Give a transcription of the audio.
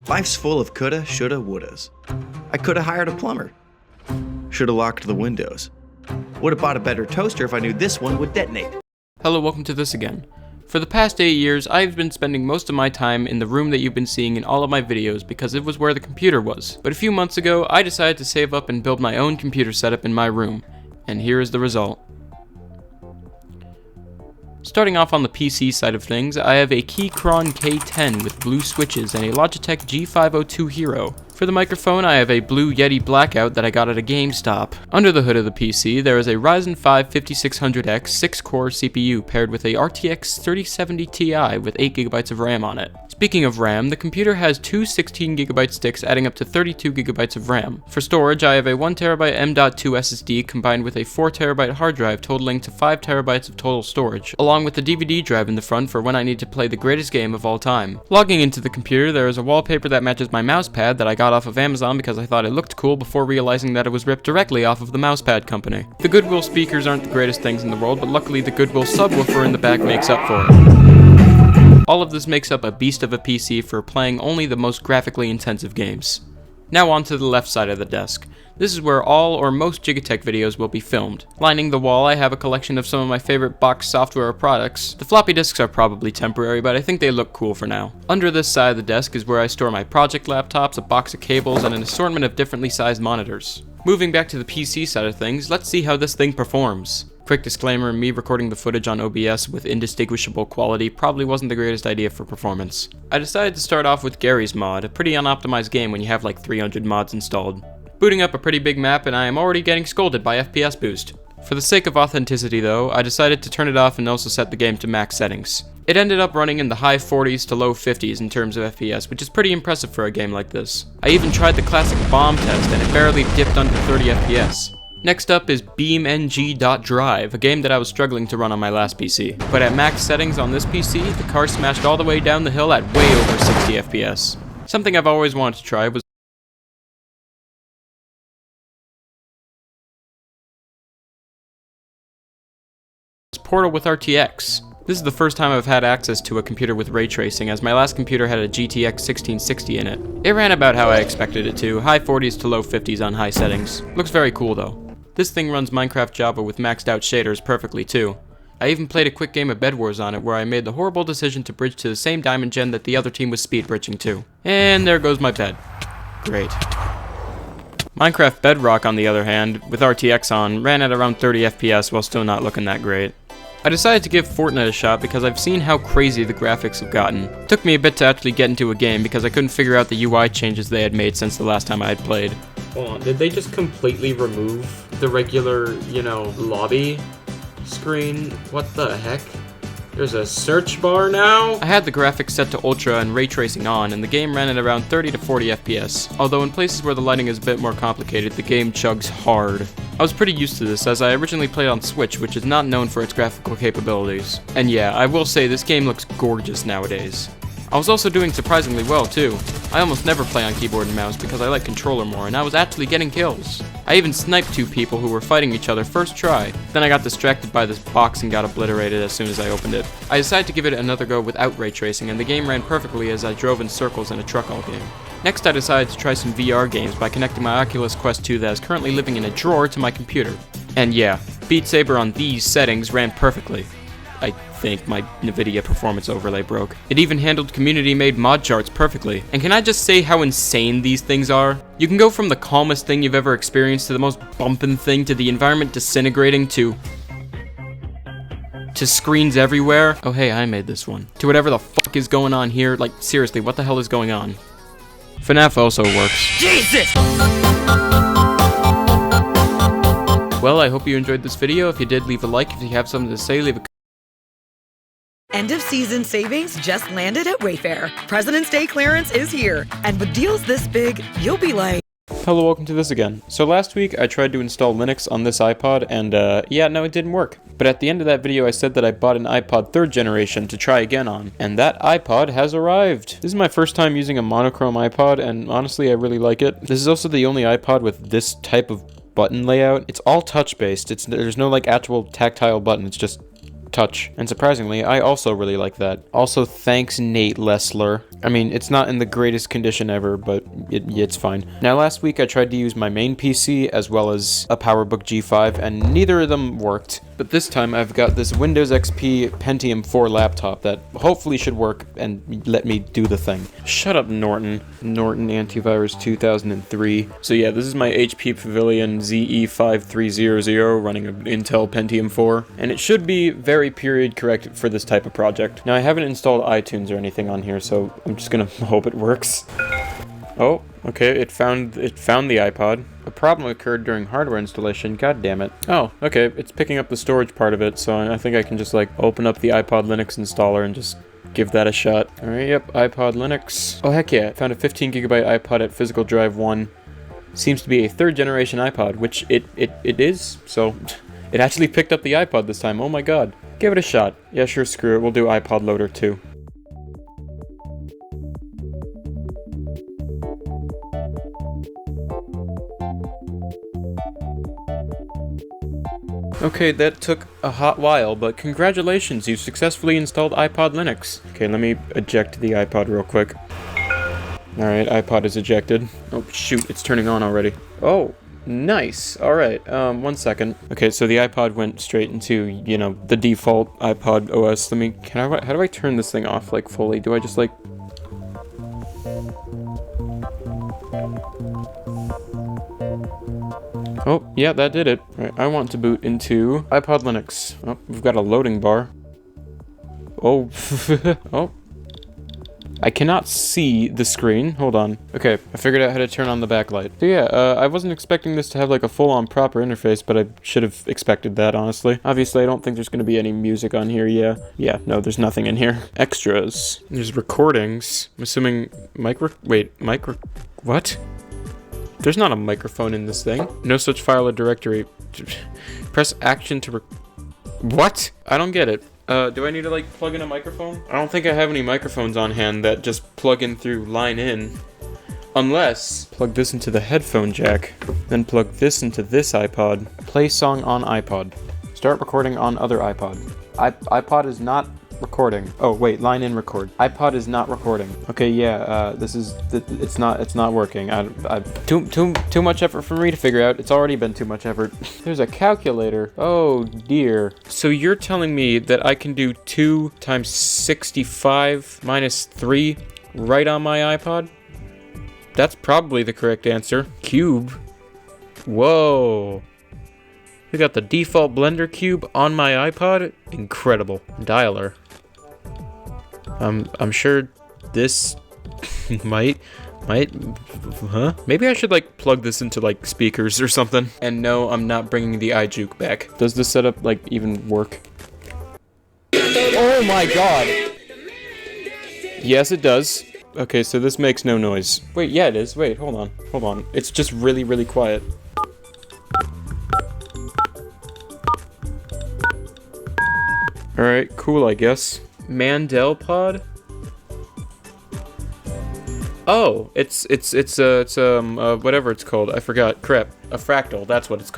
Life's full of coulda, shoulda, wouldas. I coulda hired a plumber. Shoulda locked the windows. Woulda bought a better toaster if I knew this one would detonate. Hello, welcome to this again. For the past 8 years, I've been spending most of my time in the room that you've been seeing in all of my videos because it was where the computer was. But a few months ago, I decided to save up and build my own computer setup in my room. And here is the result. Starting off on the PC side of things, I have a Keychron K10 with blue switches and a Logitech G502 Hero. For the microphone, I have a Blue Yeti Blackout that I got at a GameStop. Under the hood of the PC, there is a Ryzen 5 5600X 6-core CPU paired with a RTX 3070 Ti with 8GB of RAM on it. Speaking of RAM, the computer has two 16GB sticks adding up to 32GB of RAM. For storage, I have a 1TB M.2 SSD combined with a 4TB hard drive totaling to 5TB of total storage, along with the DVD drive in the front for when I need to play the greatest game of all time. Logging into the computer, there is a wallpaper that matches my mousepad that I got off of Amazon because I thought it looked cool before realizing that it was ripped directly off of the mousepad company. The Goodwill speakers aren't the greatest things in the world, but luckily the Goodwill subwoofer in the back makes up for it. All of this makes up a beast of a PC for playing only the most graphically intensive games. Now on to the left side of the desk. This is where all or most Jigatech videos will be filmed. Lining the wall, I have a collection of some of my favorite box software products. The floppy disks are probably temporary, but I think they look cool for now. Under this side of the desk is where I store my project laptops, a box of cables, and an assortment of differently sized monitors. Moving back to the PC side of things, let's see how this thing performs. Quick disclaimer, me recording the footage on OBS with indistinguishable quality probably wasn't the greatest idea for performance. I decided to start off with Gary's mod, a pretty unoptimized game when you have like 300 mods installed. Booting up a pretty big map and I am already getting scolded by FPS boost. For the sake of authenticity though, I decided to turn it off and also set the game to max settings. It ended up running in the high 40s to low 50s in terms of FPS, which is pretty impressive for a game like this. I even tried the classic bomb test and it barely dipped under 30 FPS. Next up is BeamNG.Drive, a game that I was struggling to run on my last PC. But at max settings on this PC, the car smashed all the way down the hill at way over 60 FPS. Something I've always wanted to try was Portal with RTX. This is the first time I've had access to a computer with ray tracing, as my last computer had a GTX 1660 in it. It ran about how I expected it to, high 40s to low 50s on high settings. Looks very cool though. This thing runs Minecraft Java with maxed out shaders perfectly too. I even played a quick game of Bed Wars on it where I made the horrible decision to bridge to the same diamond gen that the other team was speed bridging to. And there goes my bed. Great. Minecraft Bedrock, on the other hand, with RTX on, ran at around 30 FPS while still not looking that great. I decided to give Fortnite a shot because I've seen how crazy the graphics have gotten. It took me a bit to actually get into a game because I couldn't figure out the UI changes they had made since the last time I had played. Hold on, did they just completely remove the regular, lobby screen? What the heck? There's a search bar now? I had the graphics set to ultra and ray tracing on, and the game ran at around 30 to 40 FPS. Although in places where the lighting is a bit more complicated, the game chugs hard. I was pretty used to this, as I originally played on Switch, which is not known for its graphical capabilities. And yeah, I will say this game looks gorgeous nowadays. I was also doing surprisingly well too. I almost never play on keyboard and mouse because I like controller more, and I was actually getting kills. I even sniped two people who were fighting each other first try. Then I got distracted by this box and got obliterated as soon as I opened it. I decided to give it another go without ray tracing, and the game ran perfectly as I drove in circles in a truck all game. Next, I decided to try some VR games by connecting my Oculus Quest 2 that is currently living in a drawer to my computer. And yeah, Beat Saber on these settings ran perfectly. I think my NVIDIA performance overlay broke. It even handled community-made mod charts perfectly. And can I just say how insane these things are? You can go from the calmest thing you've ever experienced to the most bumpin' thing to the environment disintegrating to screens everywhere. Oh hey, I made this one. To whatever the fuck is going on here. Like, seriously, what the hell is going on? FNAF also works. Jesus! Well, I hope you enjoyed this video. If you did, leave a like. If you have something to say, leave a End of season savings just landed at Wayfair. President's Day clearance is here. And with deals this big, you'll be like... Hello, welcome to this again. So last week I tried to install Linux on this iPod and yeah, no, it didn't work. But at the end of that video I said that I bought an iPod 3rd generation to try again on. And that iPod has arrived. This is my first time using a monochrome iPod and honestly I really like it. This is also the only iPod with this type of button layout. It's all touch based. There's no like actual tactile button. It's just touch. And surprisingly, I also really like that. Also, thanks Nate Lessler. I mean, it's not in the greatest condition ever, but it's fine. Now, last week I tried to use my main PC as well as a PowerBook G5, and neither of them worked. But this time I've got this Windows XP Pentium 4 laptop that hopefully should work and let me do the thing. Shut up, Norton. Norton Antivirus 2003. So yeah, this is my HP Pavilion ZE5300 running an Intel Pentium 4, and it should be very period correct for this type of project. Now, I haven't installed iTunes or anything on here, so I'm just gonna hope it works. Oh, okay, it found the iPod. A problem occurred during hardware installation, god damn it. Oh, okay, it's picking up the storage part of it, so I think I can just like open up the iPod Linux installer and just give that a shot. Alright, yep, iPod Linux. Oh heck yeah, found a 15 gigabyte iPod at physical drive 1. Seems to be a 3rd generation iPod, which it is, so it actually picked up the iPod this time, oh my god. Give it a shot. Yeah, sure, screw it, we'll do iPod Loader too. Okay, that took a hot while, but congratulations, you've successfully installed iPod Linux. Okay, let me eject the iPod real quick. Alright, iPod is ejected. Oh, shoot, it's turning on already. Oh, nice. Alright, 1 second. Okay, so the iPod went straight into, you know, the default iPod OS. Let me, how do I turn this thing off, like, fully? Do I just, like... Oh, yeah, that did it. Right, I want to boot into iPod Linux. Oh, we've got a loading bar. Oh, oh. I cannot see the screen. Hold on. Okay, I figured out how to turn on the backlight. So yeah, I wasn't expecting this to have like a full-on proper interface, but I should have expected that, honestly. Obviously, I don't think there's going to be any music on here, yeah. Yeah, no, there's nothing in here. Extras. There's recordings. I'm assuming what? There's not a microphone in this thing. No such file or directory. Press action to what? I don't get it. Do I need to, like, plug in a microphone? I don't think I have any microphones on hand that just plug in through line in. Unless, plug this into the headphone jack, then plug this into this iPod. Play song on iPod. Start recording on other iPod. iPod is not recording. Oh wait, line in record. iPod is not recording. Okay, yeah, it's not working. Too much effort for me to figure out. It's already been too much effort. There's a calculator. Oh dear. So you're telling me that I can do 2 times 65 minus 3 right on my iPod? That's probably the correct answer. Cube. Whoa. We got the default Blender cube on my iPod. Incredible. Dialer. I'm sure this might, huh? Maybe I should like plug this into like speakers or something. And no, I'm not bringing the iJuke back. Does this setup like even work? Oh my god. Yes, it does. Okay, so this makes no noise. Wait, yeah, it is. Wait, hold on. It's just really, really quiet. Alright, cool, I guess. Mandel pod? Oh, it's whatever it's called. I forgot. Crap. A fractal, that's what it's called.